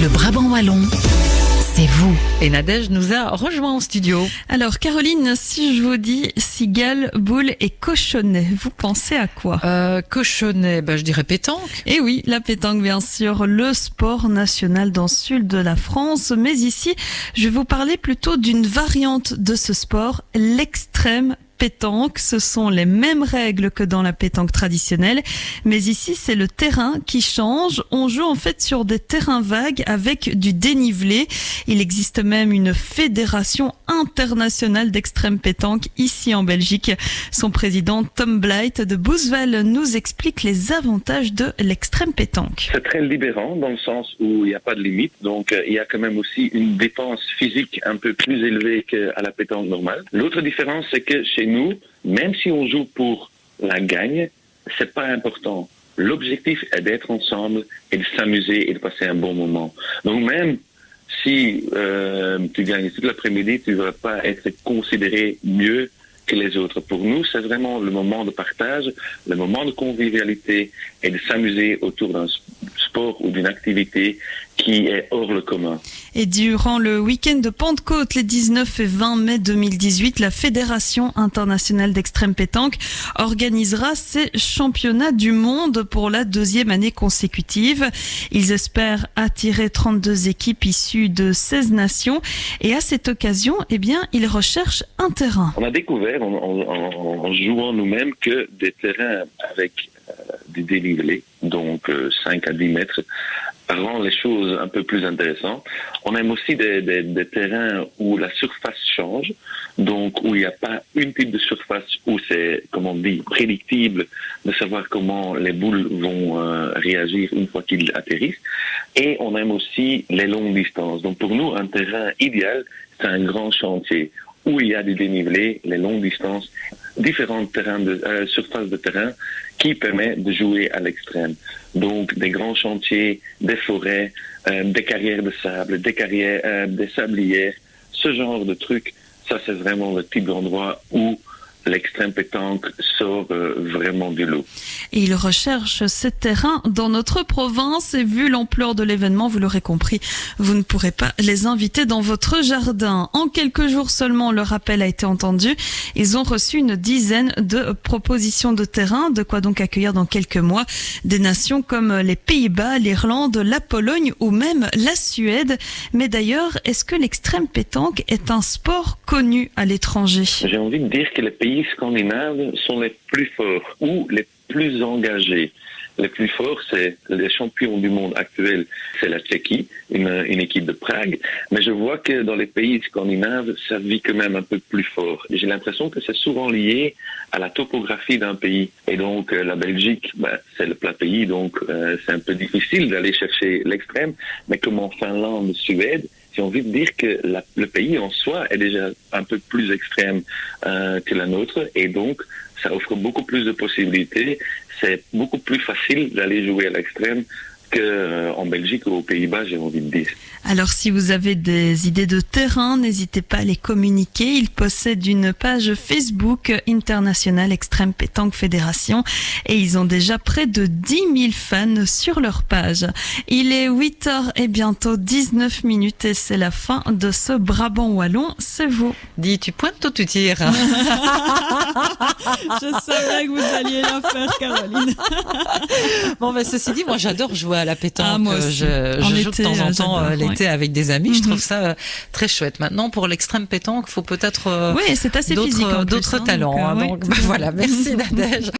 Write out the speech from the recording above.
Le Brabant wallon, c'est vous. Et Nadège nous a rejoint en studio. Alors Caroline, si je vous dis cigale, boule et cochonnet, vous pensez à quoi? Cochonnet, je dirais pétanque. Eh oui, la pétanque bien sûr, le sport national dans le sud de la France. Mais ici, je vais vous parler plutôt d'une variante de ce sport, l'extrême pétanque. Ce sont les mêmes règles que dans la pétanque traditionnelle, mais ici c'est le terrain qui change. On joue en fait sur des terrains vagues avec du dénivelé. Il existe même une fédération internationale d'extrême pétanque ici en Belgique. Son président Tom Blight de Boesvel nous explique les avantages de l'extrême pétanque. C'est très libérant dans le sens où il n'y a pas de limite, donc il y a quand même aussi une dépense physique un peu plus élevée qu'à la pétanque normale. L'autre différence, c'est que chez nous, même si on joue pour la gagne, c'est pas important. L'objectif est d'être ensemble et de s'amuser et de passer un bon moment. Donc même si tu gagnes toute l'après-midi, tu ne vas pas être considéré mieux que les autres. Pour nous, c'est vraiment le moment de partage, le moment de convivialité et de s'amuser autour d'un sport ou d'une activité qui est hors le commun. Et durant le week-end de Pentecôte, les 19 et 20 mai 2018, la Fédération internationale d'extrême pétanque organisera ses championnats du monde pour la deuxième année consécutive. Ils espèrent attirer 32 équipes issues de 16 nations. Et à cette occasion, ils recherchent un terrain. On a découvert en jouant nous-mêmes que des terrains avec des dénivelés, donc 5 à 10 mètres, rend les choses un peu plus intéressantes. On aime aussi des terrains où la surface change, donc où il n'y a pas une type de surface où c'est, comme on dit, prédictible de savoir comment les boules vont réagir une fois qu'ils atterrissent. Et on aime aussi les longues distances. Donc pour nous, un terrain idéal, c'est un grand chantier où il y a des dénivelés, les longues distances, différents surfaces de terrain qui permettent de jouer à l'extrême. Donc des grands chantiers, des forêts, des carrières de sable, des sablières, ce genre de trucs, ça c'est vraiment le type d'endroit où l'extrême pétanque sort vraiment du lot. Et ils recherchent ces terrains dans notre province et vu l'ampleur de l'événement, vous l'aurez compris, vous ne pourrez pas les inviter dans votre jardin. En quelques jours seulement, leur appel a été entendu. Ils ont reçu une dizaine de propositions de terrain, de quoi donc accueillir dans quelques mois des nations comme les Pays-Bas, l'Irlande, la Pologne ou même la Suède. Mais d'ailleurs, est-ce que l'extrême pétanque est un sport connu à l'étranger? J'ai envie de dire que les pays scandinaves sont les plus forts ou les plus engagés. Les plus forts, c'est les champions du monde actuels, c'est la Tchéquie, une équipe de Prague. Mais je vois que dans les pays scandinaves, ça vit quand même un peu plus fort. J'ai l'impression que c'est souvent lié à la topographie d'un pays. Et donc la Belgique, c'est le plat pays, donc c'est un peu difficile d'aller chercher l'extrême. Mais comme en Finlande, Suède, j'ai envie de dire que le pays en soi est déjà un peu plus extrême que la nôtre et donc ça offre beaucoup plus de possibilités. C'est beaucoup plus facile d'aller jouer à l'extrême qu'en Belgique ou aux Pays-Bas, j'ai envie de dire. Alors si vous avez des idées de terrain, n'hésitez pas à les communiquer. Ils possèdent une page Facebook International Extreme Pétanque Fédération et ils ont déjà près de 10 000 fans sur leur page. Il est 8h et bientôt 19 minutes et c'est la fin de ce Brabant wallon. C'est vous. Dis, tu pointes ou tu tires? Je savais que vous alliez la faire, Caroline. Ceci dit, moi j'adore jouer à la pétanque. Moi aussi. Je joue de temps en temps l'été avec des amis. Je trouve ça très chouette. Maintenant, pour l'extrême pétanque, il faut peut-être c'est assez physique, d'autres talents. Donc, Donc voilà, merci Nadège.